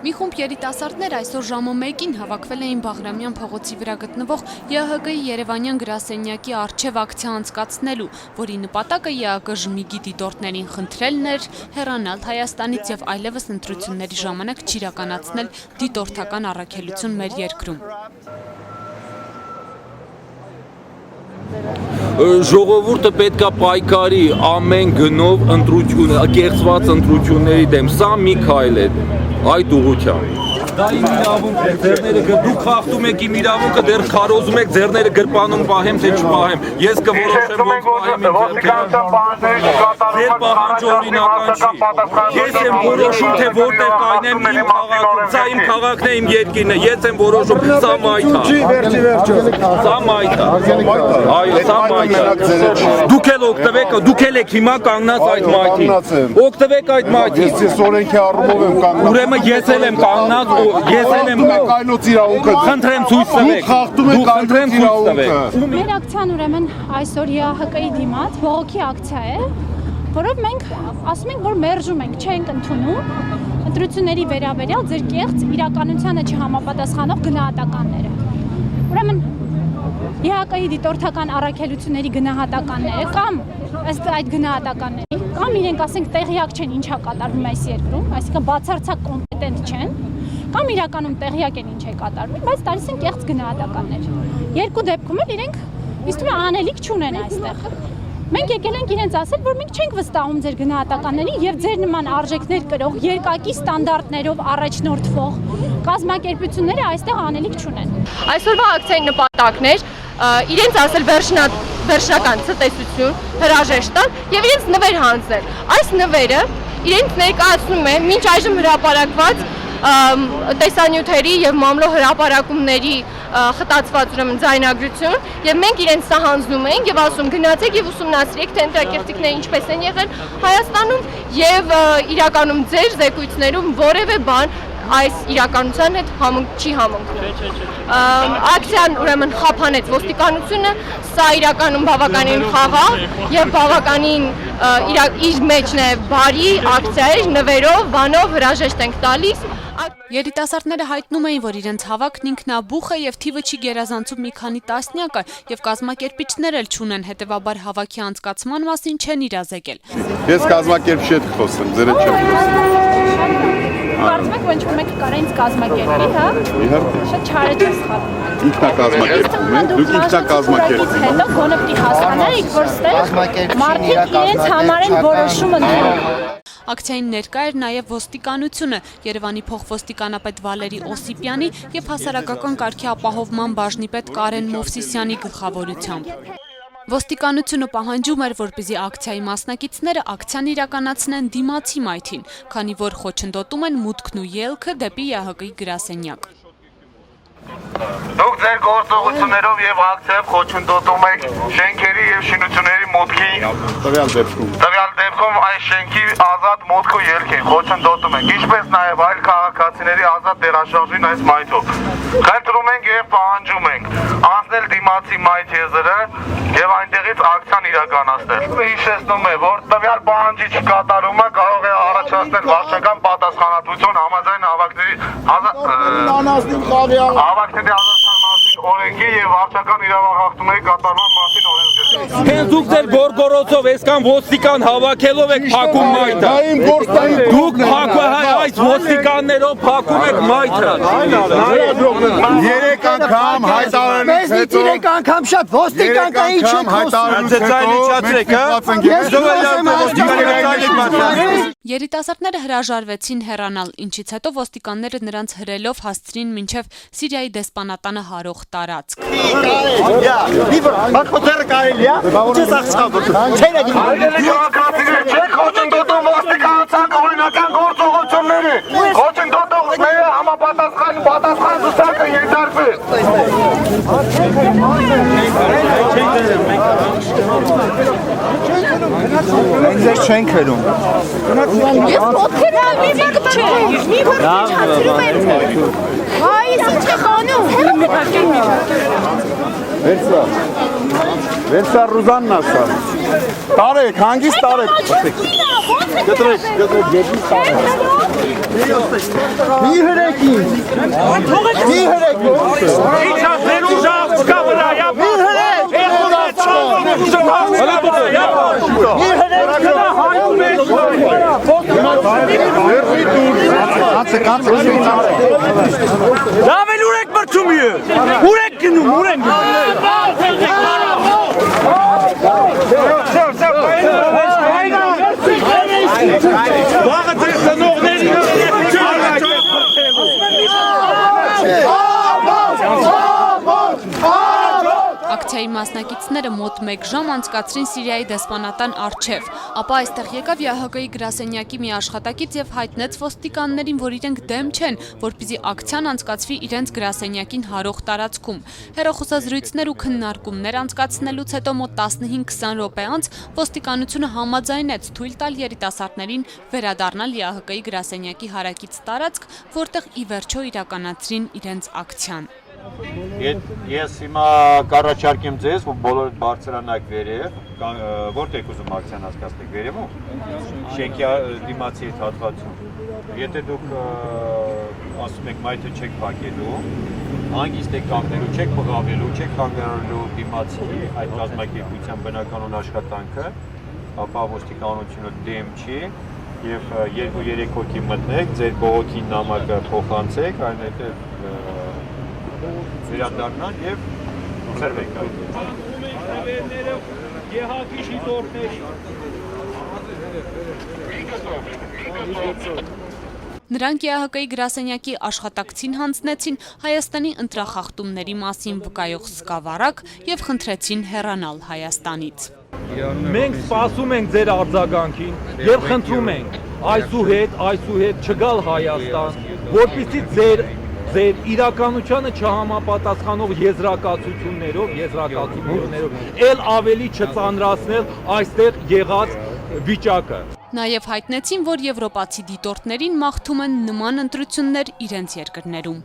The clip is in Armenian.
Մի խումբ երիտասարդներ այսօր ժամը 1-ին հավաքվել էին Բաղրամյան փողոցի վրա գտնվող ԵԱՀԿ-ի Երևանյան գրասենյակի առջև ակցիա անցկացնելու, որի նպատակը ԵԱՀԿ ժմիգի դիտորդներին խնդրելն էր հեռանալ Հայաստանից եւ այլևս ընտրությունների ժամանակ չիրականացնել դիտորդական առաքելություն մեր երկրում։ Ժողովուրդը պետքա պայքարի ամեն գնով կեղծված ընտրությունների դեմ, սա մի քայլ է այդ ուղղությամբ։ Դա իմ իրավունք է, ձեռները դուք խախտում եք իմ իրավունքը, դեռ քարոզում եք ձեռները գրպանում պահեմ, թե չպահեմ։ Ես կորոշեմ ոնց պահեմ իմ ձեռները։ Ձեր պահանջը օրինական չի։ Ես եմ որոշում, թե որտեղ կայնեմ իմ քաղաքում, սա իմ քաղաքն է, իմ երկիրն է, ես եմ որոշում, սա մայթ է։ Սա մայթ է։ Այո, սա մայթ է։ Դուք էլ օգտվեք, դուք էլ եք հիմա կանգնած այդ մայթին։ Օգտվեք այդ մայթից։ Ես օրենքի առումով եմ կանգնած։ Ուրեմն ես էլ եմ կանգնած, ես էլ եմ կայնոց իրավունքը։ Խնդրեմ ցույց տվեք։ Խախտում եք կայնոց իրավունքը։ Մեր ակցիան ուրեմն այսօր ԵԱՀԿ-ի դիմաց բողոքի ակցիա է, որով մենք ասում ենք, որ մերժում ենք, չենք ընդունում ընտրությունների վերաբերյալ ձեր կեղծ իրականությանը չհամապատասխանող գնահատականները։ Ուրեմն ԵԱՀԿ-ի դիտորդական առաքելությունների գնահատականները կամ ըստ այդ գնահատականների կամ իրենք ասենք տեղյակ չեն ինչա կատարվում այս երկրում, այսինքն բացարձակ կոմպետենտ չեն, կամ իրականում տեղյակ են ինչ է կատարվում, բայց տալիս են կեղծ գնահատականներ։ Երկու դեպքում էլ իրենք իստում է անելիք չունեն այստեղ։ Մենք եկել ենք իրենց ասել, որ մենք չենք վստահում ձեր գնահատականներին եւ ձեր նման արժեքներ կրող, երկակի ստանդարտներով առաջնորդվող կազմակերպությունները այստեղ անելիք չունեն։ Այսօրվա ակցիայի նպատակն էր իրենց ասել վերջնական ցտեսություն, հրաժեշտ տալ եւ իրենց նվեր հանձնել։ Այս նվերը իրենց ներկայացնում է մինչ այժմ հրապարակված տեսանյութերի եւ մամլո հրապարակումների խտացված ուրեմն ձայնագրություն եւ մենք իրենց սա հանձնում ենք եւ ասում գնացեք եւ ուսումնասիրեք թե ընտրակերտիկները ինչպես են եղել Հայաստանում եւ իրականում ձեր զեկույցներում որևէ բան այս իրականության հետ չի համընկնում։ Ակցիան ուրեմն խափանեց ոստիկանությունը, սա իրականում բավականին խաղաղ եւ բավականին իր մեջ նաեւ բարի ակցիա էր, նվերով, բանով հրաժեշտ ենք տալիս։ Երիտասարդները հայտնում էին, որ իրենց հավաքն ինքնաբուխ է եւ թիվը չի գերազանցում մի քանի տասնյակը եւ կազմակերպիչներ էլ չունեն, հետեւաբար հավաքի անցկացման մասին չեն իրազեկել։ Ես կազմակերպչի հետ խոսեմ, ձերը չեմ խոսում։ Կարծում եք, ոչ ոք կարող ինձ կազմակերպի, հա։ Իհարկե։ Շատ չարեջ ես խափում։ Ինքնակազմակերպում եք, դուք ինքնակազմակերպում եք։ Հետո գոնե պիտի հասկանայիք, որ ստեղ մարդիկ իրենց համար են որոշում ընդունում։ Ակցիային ներկա էր նաև ոստիկանությունը, Երևանի փոխոստիկանապետ Վալերի Օսիպյանի եւ հասարակական կարգի ապահովման բաժնի պետ Կարեն Մովսիսյանի գլխավորությամբ։ Ոստիկանությունը պահանջում էր, որպեսզի ակցիայի մասնակիցները ակցիան իրականացնեն դիմացի մայթին, քանի որ խոչընդոտում են մուտքն ու ելքը դեպի ԵԱՀԿ-ի գրասենյակ։ Դուք ձեր գործողություններով եւ ակցիայով խոչընդոտում եք շենքերի եւ շինությունների մուտքի տվյալ դեպքում այս շենքի ազատ մուտք ու ելք են խոչընդոտում եք, ինչպես նաեւ այլ քաղաքացիների ազատ դերաշարժին այս մայթով։ Խնդրում ենք եւ պահանջում ենք անցնել դիմացի մայթ եզրը եւ այնտեղից ակցիան իրականացնել։ Հիշեցնում է, որ տվյալ պահանջի չկատարումը կարող է առաջացնել վարչական պատասխանատվություն համաձայն հավաքների ազատության մասին օրենքի եւ վարչական իրավախախտումների կատարման մասին օրենսգծի։ Հենց դուք ձեր գորգորոցով այսքան ոստիկան հավաքելով եք փակում մայթը։ Դա իմ գործն է։ Դուք այս ոստիկաններով փակում եք մայթը։ 3 անգամ հայտարարելուց հետո 3 անգամ շատ ոստիկան կա ինչ եք խոսում։ Երիտասարդները հրաժարվեցին հեռանալ, ինչից հետո ոստիկանները նրանց հրելով հասցրին մինչև Սիրիայի դեսպանատանը հարող տարածք։ Պատասխան Մենք ձեզ չենք հերում։ Ես ոտքերը մի բակ չէ։ Մի բակ չանցրում եմ։ Վայ, ինչ է խանում։ Վերցա Ռուզաննա սա։ Տարեք, հանգիստ տարեք։ Գտրեք, ջեբից տարեք։ Մի հրեք ինձ։ Մի հրեք։ Իչա դերուժավ սկա վրա յա։ Մի հրեք։ Մի հրեք։ Դավել ուրեք բրցում է։ Ուրեք գնում, ուրեք Վաղը ձեր ծնողների Ակցիայի մասնակիցները մոտ 1 ժամ անցկացրին Սիրիայի դեսպանատան առջև, ապա այստեղ եկավ ՀՀԿ-ի գրասենյակի մի աշխատակից եւ հայտնեց ոստիկաններին, որ իրենք դեմ չեն, որպեսզի ակցիան անցկացվի իրենց գրասենյակին հարող տարածքում։ Հեռախոսազրույցներ ու քննարկումներ անցկացնելուց հետո մոտ 15-20 րոպե անց ոստիկանությունը համաձայնեց թույլ տալ երիտասարդներին վերադառնալ ՀՀԿ-ի գրասենյակի հարակից տարածք, որտեղ ի վերջո իրականացրին իրենց ակցիան։ Ես հիմա կառաջարկեմ ձեզ, որ բոլորդ բարձրանաք վերև, որտեղ ուզում ակցիան հասկացնեք վերևում, շենքի դիմացի հետ հատվածում։ Եթե դուք ասում եք մայթը չեք փակելու, հանգիստ եք կանգնելու, չեք բղավելու, չեք կանգնելու դիմացի այդ կազմակերպության բնականոն աշխատանքը, ապա ոստիկանությունը դեմ չի եւ 2-3 հոգի մտնեք, ձեր բողոքի նամակը փոխանցեք, այնուհետեւ վերադառնան եւ ծրվեք այդ։ Եհակի շիտորների։ Նրանք ՀՀԿ-ի գրասենյակի աշխատակցին հանձնեցին Հայաստանի ընտրախախտումների մասին վկայող սկավառակ եւ խնդրեցին հեռանալ Հայաստանից։ Մենք սպասում ենք ձեր արձագանքին եւ խնդրում ենք այսուհետ չգալ Հայաստան, որպեսզի ձեր իրականությանը չհամապատասխանող եզրակացություններով ել ավելի չծանրացնել այստեղ եղած վիճակը։ Նաև հայտնեցին, որ եվրոպացի դիտորդներին մաղթում են նման ընտրություններ իրենց երկրներում։